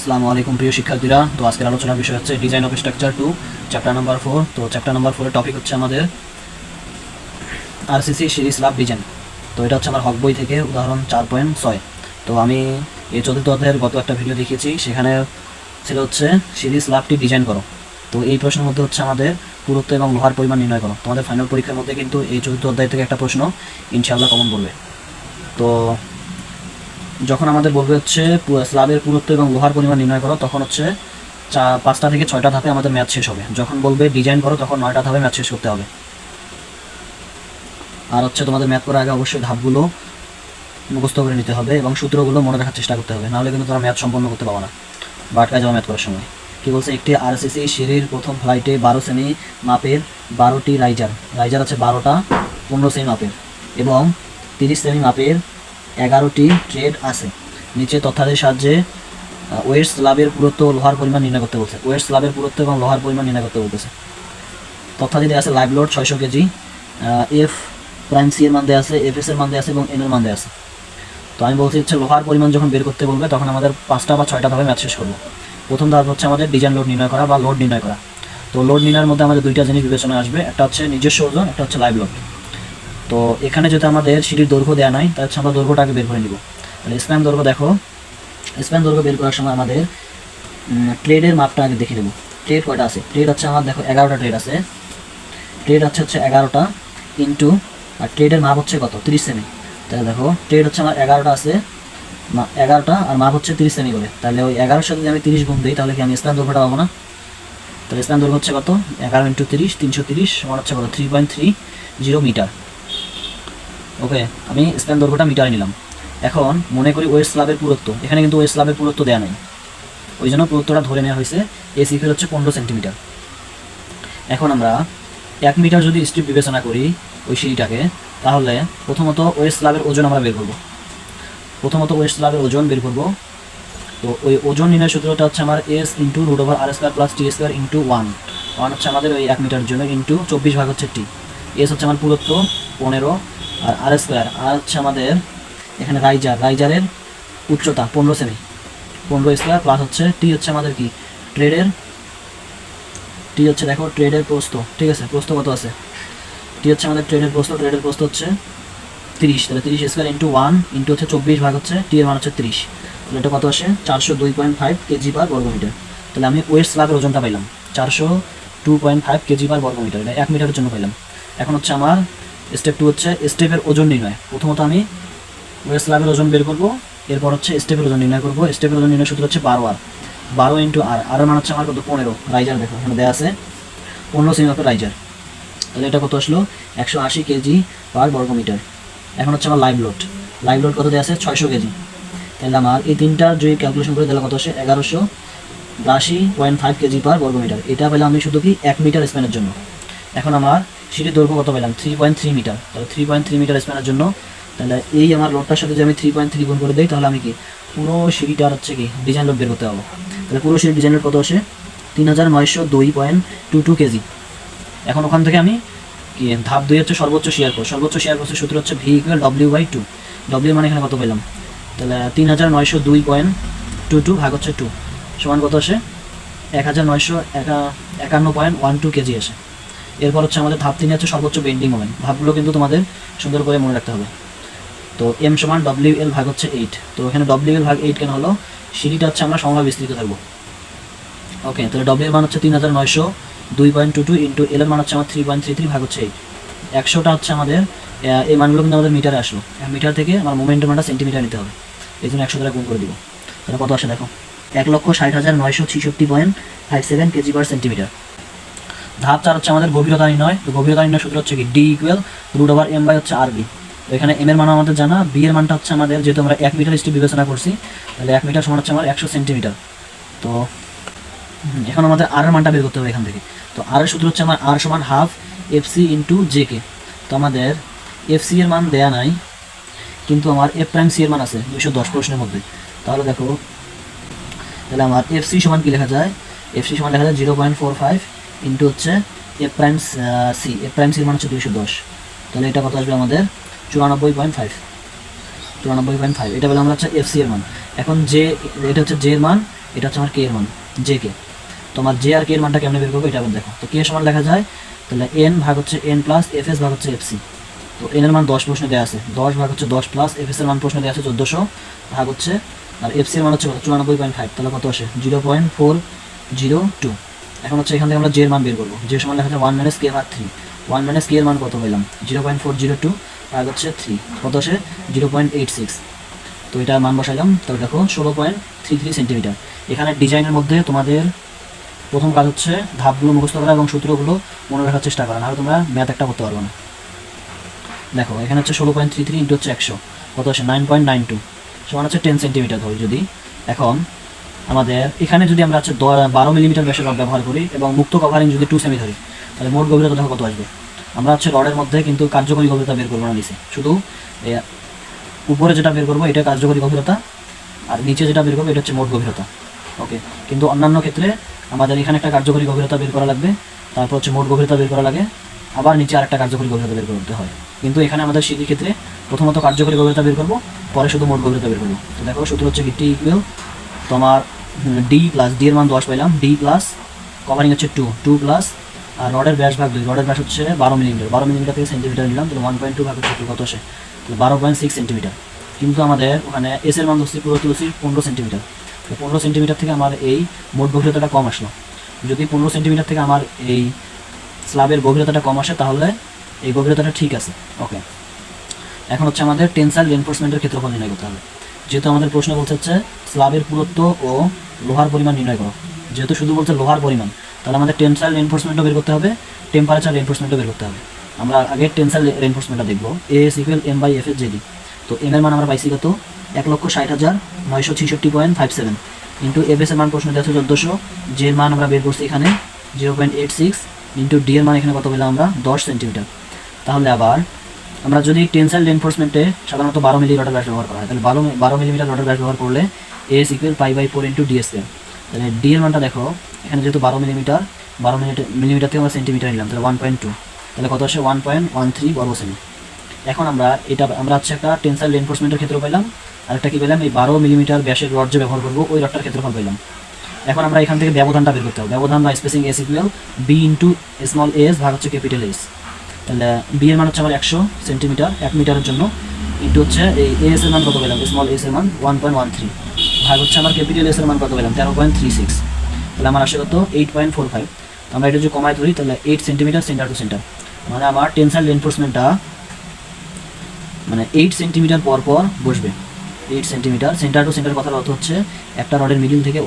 আসসালামু আলাইকুম প্রিয় শিক্ষার্থীরা। তো আজকের আলোচনার বিষয় হচ্ছে design of structure 2 chapter number 4। তো চ্যাপ্টার নাম্বার 4 এর টপিক হচ্ছে আমাদের আরসিসি সিঁড়ি স্ল্যাব ডিজাইন। তো এটা হচ্ছে আমার হক বই থেকে উদাহরণ 4.6। তো আমি এই চতুর্থ অধ্যায়ের গত একটা ভিডিও দেখিয়েছি, সেখানে ছিল হচ্ছে সিঁড়ি স্ল্যাবটি ডিজাইন করো। তো এই প্রশ্নের মধ্যে হচ্ছে আমাদের পুরুত্ব এবং লোহার পরিমাণ নির্ণয় করো। তোমাদের ফাইনাল পরীক্ষার মধ্যে কিন্তু এই চতুর্থ অধ্যায় থেকে একটা প্রশ্ন ইনশাআল্লাহ কমন বলবে। তো যখন আমাদের বলবে হচ্ছে স্ল্যাবের পুরুত্ব এবং লোহার পরিমাণ নির্ণয় করো, তখন হচ্ছে 5টা থেকে 6টা ধাপে আমাদের ম্যাথ শেষ হবে। যখন বলবে ডিজাইন করো, তখন 9টা ধাপে ম্যাথ শেষ করতে হবে। আর হচ্ছে তোমাদের ম্যাথ করার আগে অবশ্যই ধাপগুলো মুখস্থ করে নিতে হবে এবং সূত্রগুলো মনে রাখার চেষ্টা করতে হবে, নাহলে কিন্তু তোমরা ম্যাথ সম্পন্ন করতে পারো না বা আটকায় যাওয়া ম্যাথ করার সময়। কী বলছে, একটি আরসিসি সিঁড়ির প্রথম ফ্লাইটে 12 সেমি মাপের 12টি রাইজার আছে 12টা 15 সেমি মাপের এবং 30 সেমি মাপের 11টি ট্রেড আছে। নিচে তথ্যাদির সাহায্যে ওয়েস্ট স্ল্যাবের পুরুত্ব ও লোহার পরিমাণ নির্ণয় করতে বলছে। ওয়েস্ট স্ল্যাবের পুরুত্ব এবং লোহার পরিমাণ নির্ণয় করতে বলতেছে। তথ্যাদি দেওয়া আছে live load 600 KG, F prime C এর মান দেওয়া আছে, এফ এস এর মান দেওয়া আছে এবং এন এর মান দেওয়া আছে। তো আমি বলছি হচ্ছে লোহার পরিমাণ যখন বের করতে বলবে, তখন আমাদের 5টা বা 6টা ধাপে ম্যাথ শেষ করবো। প্রথম ধাপ হচ্ছে আমাদের ডিজাইন লোড নির্ণয় করা বা লোড নির্ণয় করা। তো লোড নির্ণয়ের মধ্যে আমাদের দুইটা জিনিস বিবেচনায় আসবে, একটা হচ্ছে নিজস্ব ওজন, একটা হচ্ছে লাইভ লোড। তো এখানে যদি আমাদের সিঁড়ির দৈর্ঘ্য দেওয়া নাই, তাহলে হচ্ছে আমরা দৈর্ঘ্যটাকে বের করে নিব। তাহলে স্প্যান দৈর্ঘ্য দেখো, স্প্যান দৈর্ঘ্য বের করার সময় আমাদের ট্রেডের মাপটা আগে দেখে নেব। ট্রেড কয়টা আছে? ট্রেড হচ্ছে আমার দেখো 11টা ট্রেড আছে। ট্রেড হচ্ছে 11টা ইন্টু, আর ট্রেডের মাপ হচ্ছে কত? 30 সেমি। তাহলে দেখো ট্রেড হচ্ছে আমার 11টা আছে, 11টা আর মাপ হচ্ছে 30 সেমি করে। তাহলে ওই 11-এর সাথে যদি আমি 30 গুণ দিই, তাহলে কি আমি স্প্যান দৈর্ঘ্যটা পাবো না? তাহলে স্প্যান দৈর্ঘ্য হচ্ছে কত? 11 × 30 330 সমান হচ্ছে কত? 3.30 মিটার। ওকে, আমি স্প্যান দৈর্ঘ্যটা মিটারে নিলাম। এখন মনে করি ওয়েস্ট স্ল্যাবের পুরুত্ব, এখানে কিন্তু ওয়েস্ট স্ল্যাবের পুরুত্ব দেওয়া নেই, ওই জন্য পুরুত্বটা ধরে নেওয়া হয়েছে। এস ইকুয়াল হচ্ছে 15 সেন্টিমিটার। এখন আমরা 1 মিটার যদি স্ট্রিপ বিবেচনা করি ওই সিঁড়িটাকে, তাহলে প্রথমত ওয়েস্ট স্ল্যাবের ওজন আমরা বের করব। ওয়েস্ট স্ল্যাবের ওজন বের করব। তো ওই ওজন নির্ণয় সূত্রটা হচ্ছে আমার S into √r² plus t² into 1 হচ্ছে আমাদের ওই 1 মিটারের জন্য, ইন্টু 24 ভাগ হচ্ছে টি। এস হচ্ছে আমার পুরুত্ব 15, আর r² আর হচ্ছে আমাদের এখানে রাইজারের উচ্চতা 15 সেমি, 15² প্লাস হচ্ছে টি হচ্ছে আমাদের কি ট্রেডের, টি হচ্ছে দেখো ট্রেডের প্রস্থ, ঠিক আছে? প্রস্থ কত আছে? টি হচ্ছে আমাদের ট্রেডের প্রস্থ হচ্ছে 30। তাহলে 30² ইন্টু 1 ইন্টু হচ্ছে 24 ভাগ হচ্ছে টি এর মান হচ্ছে 30। তাহলে এটা কত আসে? 402.5 কেজি পার বর্গমিটার। তাহলে আমি ওয়েস্ট স্ল্যাবের ওজনটা পাইলাম 402.5 কেজি পার বর্গমিটার, এটা 1 মিটারের জন্য পাইলাম। এখন হচ্ছে আমার স্টেপ 2 হচ্ছে স্টেপের ওজন নির্ণয়। প্রথমত আমি ওয়েস্ট স্ল্যাবের ওজন বের করবো, এরপর হচ্ছে স্টেপের ওজন নির্ণয় করবো। স্টেপের ওজন নির্ণয় সূত্র হচ্ছে 12 ইন্টু আর এর মান হচ্ছে আমার কত? 15। রাইজার দেখো এখানে দেওয়া আছে 15 সেমি মাপের রাইজার। তাহলে এটা কত আসলো? 180 কেজি পার বর্গমিটার। এখন হচ্ছে আমার লাইভ লোড কত দেওয়া আছে? 600 কেজি। তাহলে আমার এই তিনটার যদি ক্যালকুলেশন করে তাহলে কত আসে? 1182.5 কেজি পার বর্গমিটার। এটা পেলাম আমি শুধু কি 1 মিটার স্প্যানের জন্য। এখন আমার সিঁড়ির দৈর্ঘ্য কত পেলাম? 3.3 মিটার। তাহলে 3.3 মিটার স্প্যানের জন্য, তাহলে এই আমার লোডটার সাথে যদি আমি 3.3 গুণ করে দিই, তাহলে আমি কি পুরো সিঁড়িটার হচ্ছে কি ডিজাইন লোড বের করতে পারবো। তাহলে পুরো সিঁড়ির ডিজাইন লোড কত আসে? 3902.22 কেজি। এখন ওখান থেকে আমি কি ধাপ 2 হচ্ছে সর্বোচ্চ শেয়ার ফোর্সের সূত্র হচ্ছে ভি ইকুয়াল W/2। ডব্লিউ মানে এখানে কত পেলাম? তাহলে 3902.22 ভাগ হচ্ছে 2 সমান কত আসে? 1951.12 কেজি আসে। এরপর হচ্ছে আমাদের ধাপ 3 হচ্ছে সর্বোচ্চ বেন্ডিং মোমেন্ট। ধাপগুলো কিন্তু তোমাদের সুন্দর করে মনে রাখতে হবে। তো এম সমান WL ভাগ হচ্ছে 8। তো এখানে WL ভাগ 8 কেন হলো? সিঁড়িটা হচ্ছে আমরা সমভাবে বিস্তৃত থাকবো। ওকে, তাহলে W এর মান হচ্ছে 3902.22 ইন্টু এল এর মান হচ্ছে আমার 3.33 ভাগ হচ্ছে 8। 100টা হচ্ছে আমাদের এই মানগুলো কিন্তু আমাদের মিটারে আসলো। মিটার থেকে আমার মোমেন্টের মানটা সেন্টিমিটার নিতে হবে, এই জন্য 100 দ্বারা গুণ করে দিব। তাহলে কত আসে দেখো? 1,60,966.57 কেজি পার সেন্টিমিটার। ধাপ 4 হচ্ছে আমাদের গভীরতা নির্ণয়। তো গভীরতা নির্ণয় সূত্র হচ্ছে কি D ইকুয়াল √m বাই হচ্ছে RB। তো এখানে এম এর মান আমাদের জানা, বি এর মানটা হচ্ছে আমাদের, যেহেতু আমরা 1 মিটার স্ট্রিপ বিবেচনা করছি, তাহলে 1 মিটার সমান হচ্ছে আমার 100 সেন্টিমিটার। তো এখন আমাদের আর এর মানটা বের করতে হবে এখান থেকে। তো আর এর সূত্র হচ্ছে আমার আর সমান হাফ FC ইন্টু JK। তো আমাদের FC এর মান দেয়া নাই, কিন্তু আমার F প্রাইম সি এর মান আছে 210 প্রশ্নের মধ্যে। তাহলে দেখো, তাহলে আমার FC সমান কি লেখা যায়? FC সমান লেখা যায় 0.45 ইন্টু হচ্ছে F প্রাইম সি এর মান হচ্ছে 210। তাহলে এটা কত আসবে আমাদের? 94.5। এটা বলে আমরা হচ্ছে FC এর মান। এখন যে এটা হচ্ছে J এর মান, এটা হচ্ছে আমার কে এর মান, জে কে। তোমার জে আর কে এর মানটা কেমনে বের করবো এটা আবার দেখো। তো কে সমান লেখা যায় তাহলে এন ভাগ হচ্ছে এন প্লাস এফ এস ভাগ হচ্ছে এফসি। তো এন এর মান 10 প্রশ্নে দেওয়া আছে, 10 ভাগ হচ্ছে 10 প্লাস এফ এস এর মান প্রশ্নে দেওয়া আছে 1400 ভাগ হচ্ছে, আর এফসি এর মান হচ্ছে 94.5, তাহলে কত আসে 0.402। এখন হচ্ছে এখান থেকে আমরা জে এর মান বের করবো। জে সমান লেখা যায় 1 মাইনাস কে ভাগ 3। 1 মাইনাস কে এর মান কত পেলাম 0.402 ভাগ হচ্ছে 3, কত আসে 0.86। তো এটার মান বসাইলাম, তাহলে দেখো 16.33 সেন্টিমিটার। এখানে ডিজাইনের মধ্যে তোমাদের প্রথম কাজ হচ্ছে ধাপগুলো মুখস্থ করা এবং সূত্রগুলো মনে রাখার চেষ্টা করা, নাহলে তোমরা ম্যাথ একটা করতে পারবো না। দেখো এখানে হচ্ছে 16.33 ইন্টু হচ্ছে 100, কত আসে 9.92, সমান হচ্ছে 10 সেন্টিমিটার ধরি যদি। এখন আমাদের এখানে যদি আমরা হচ্ছে 12 মিলিমিটার ব্যাসের রড ব্যবহার করি এবং মুক্ত কভারিং যদি 2 সেমি ধরি, তাহলে মোট গভীরতা দেখো কত আসবে। আমরা হচ্ছে রডের মধ্যে কিন্তু কার্যকরী গভীরতা বের করবো না নিচে, শুধু উপরে যেটা বের করবো এটা কার্যকরী গভীরতা, আর নিচে যেটা বের করবো এটা হচ্ছে মোট গভীরতা। ওকে, কিন্তু অন্যান্য ক্ষেত্রে আমাদের এখানে একটা কার্যকরী গভীরতা বের করা লাগবে, তারপর হচ্ছে মোট গভীরতা বের করা লাগে, আবার নিচে আরেকটা কার্যকরী গভীরতা বের করতে হয়। কিন্তু এখানে আমাদের সিঁড়ির ক্ষেত্রে প্রথমত কার্যকরী গভীরতা বের করবো, পরে শুধু মোট গভীরতা বের করবো। তো দেখো সূত্র হচ্ছে টি ইকুয়াল তোমার ডি প্লাস ডি এর মান 10 পাইলাম, ডি প্লাস কভারিং হচ্ছে 2 প্লাস আর রডের ব্যাস ভাগ 2, রডের ব্যাস হচ্ছে 12 মিলিমিটার, 12 মিলিমিটার থেকে সেন্টিমিটার নিলাম, তাহলে 1.2 ভাগ হচ্ছে 2, কত আসে 12.6 সেন্টিমিটার। কিন্তু আমাদের ওখানে এস এর মান ধরছি পুরো তুলছি 15 সেন্টিমিটার, তো 15 সেন্টিমিটার থেকে আমার এই মোট গভীরতাটা কম আসলো। যদি 15 সেন্টিমিটার থেকে আমার এই স্ল্যাবের গভীরতাটা কম আসে তাহলে এই গভীরতাটা ঠিক আছে। ওকে, এখন হচ্ছে আমাদের টেনসাইল রিইনফোর্সমেন্টের ক্ষেত্রফল নির্ণয় করতে হবে। যেহেতু আমাদের প্রশ্ন বলছে হচ্ছে স্ল্যাবের পুরুত্ব ও লোহার পরিমাণ নির্ণয় করো, যেহেতু শুধু বলছে লোহার পরিমাণ, তাহলে আমাদের টেনসাইল রিইনফোর্সমেন্টও বের করতে হবে, টেম্পারেচার রিইনফোর্সমেন্টও বের করতে হবে। আমরা আগে টেনসাইল রিইনফোর্সমেন্টটা দেখবো, A S equal M by F S JD. তো এম এর মান আমরা পাইছি কত 1,60,966.57 ইন্টু এফ এস এর মান প্রশ্ন দেওয়া আছে 1400, জে এর মান আমরা বের করছি এখানে 0.86 ইন্টু ডি এর মান এখানে কত পেলাম আমরা 10 সেন্টিমিটার। তাহলে আবার আমরা যদি টেনসাইল রিইনফোর্সমেন্টে সাধারণত 12 মিলি রডার ব্যাস ব্যবহার করা হয়, তাহলে 12 মিলিমিটার রডার ব্যাস ব্যবহার করলে S equal π/4 into D square. তাহলে ডি এর মানটা দেখো এখানে যেহেতু 12 মিলিমিটার থেকে আমরা সেন্টিমিটার নিলাম, তাহলে 1.2, তাহলে কত আসে 1.13 বর্গ সেমি। এখন আমরা হচ্ছে একটা টেনসাইল রিইনফোর্সমেন্টের ক্ষেত্র পাইলাম, আর একটা কি পেলাম এই 12 মিলিমিটার ব্যাসের রড যে ব্যবহার করবো ওই রডটার ক্ষেত্রফল পেলাম। এখন আমরা এখান থেকে ব্যবধানটা বের করতে হবে, ব্যবধান বা spacing S equal B into small S ভাগ হচ্ছে ক্যাপিটাল এস। তাহলে বি এর মান হচ্ছে আমার 100 সেন্টিমিটার 1 মিটারের জন্য, ইন্টু হচ্ছে এই এস এর মান কত পেলাম স্মল এস এর মান 1.13 ভাগ হচ্ছে আমার ক্যাপিটাল এস এর মান কত পেলাম 13.36, তাহলে আমার আসে কত 8.45। আমরা এটা যদি কমায় ধরি তাহলে 8 সেন্টিমিটার সেন্টার টু সেন্টার, মানে আমার টেনসাইল রিইনফোর্সমেন্টটা মানে 8 সেন্টিমিটার পর পর বসবে। 8 সেন্টিমিটার সেন্টার টু সেন্টার কথার অর্থ হচ্ছে একটা রডের মিডিল থেকে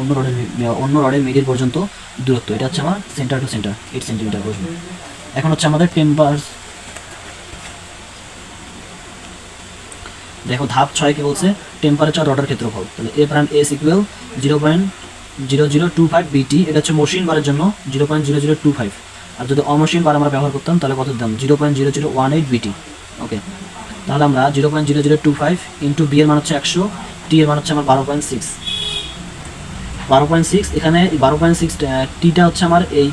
অন্য রডের মিডিল পর্যন্ত দূরত্ব, এটা হচ্ছে আমার সেন্টার টু সেন্টার 8 সেন্টিমিটার বসবে। এখন হচ্ছে আমাদের দেখো ধাপ 6 কি বলছে টেম্পারেচার রডের ক্ষেত্রফল। তাহলে এ প্রাইম এস ইকুয়াল 0.0025 বিটি, এটা হচ্ছে মসৃণ বারের জন্য 0.0025, আর যদি অমসৃণ বার আমরা ব্যবহার করতাম তাহলে কত দিতাম 0.0018 বিটি। ওকে, তাহলে আমরা 0.0025 ইন্টু বি এর মান হচ্ছে 100, টি এর মান হচ্ছে আমার 12.6। এখানে 12.6 টিটা হচ্ছে আমার এই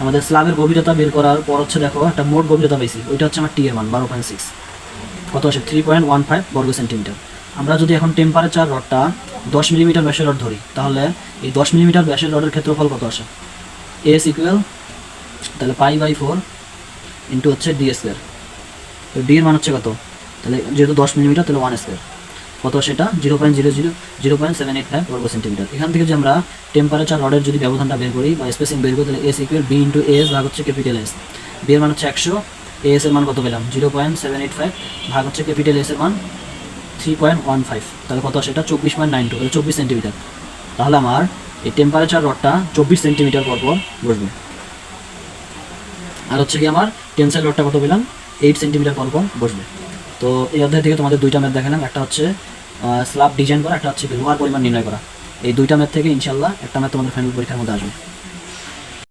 আমাদের স্ল্যাবের গভীরতা বের করার পর হচ্ছে দেখো একটা মোট গভীরতা পেয়েছি, ওইটা হচ্ছে আমার টি এর মান 12.6, কত আসে 3.15 বর্গ সেন্টিমিটার। আমরা যদি এখন টেম্পারেচার রডটা 10 মিলিমিটার ব্যাসের রড ধরি, তাহলে এই 10 মিলিমিটার ব্যাসের রডের ক্ষেত্রফল কত আসে এস ইকুয়াল তাহলে π/4 ইন্টু হচ্ছে ডি স্কয়ার। তো ডি এর মান হচ্ছে কত, তাহলে যেহেতু 10 মিলিমিটার তাহলে 1 স্কয়ার, কত সেটা 0.785 বর্গ সেন্টিমিটার। এখান থেকে যে আমরা টেম্পারেচার রডের যদি ব্যবধানটা বের করি বা স্পেসিং বের করি, তাহলে S equal B into S ভাগ হচ্ছে ক্যাপিটাল এস। বি এর মান হচ্ছে 100, এস এর মান কত পেলাম 0.785 ভাগ হচ্ছে ক্যাপিটাল এস এর মান 3.15, তাহলে কত সেটা 24.92, তাহলে 24 সেন্টিমিটার। তাহলে আমার এই টেম্পারেচার রডটা 24 সেন্টিমিটার পর পর বসবে। আর হচ্ছে কি আমার টেনসাইল রডটা কত পেলাম 8 সেন্টিমিটার পর পর বসবে। তো এই অধ্যায় থেকে তোমাদের দুইটা ম্যাথ দেখালাম, একটা হচ্ছে স্ল্যাব ডিজাইন করা, একটা হচ্ছে লোহার পরিমাণ নির্ণয় করা। এই দুইটা ম্যাথ থেকে ইনশাল্লাহ একটা ম্যাথ তোমাদের ফাইনাল পরীক্ষার মধ্যে আসবে।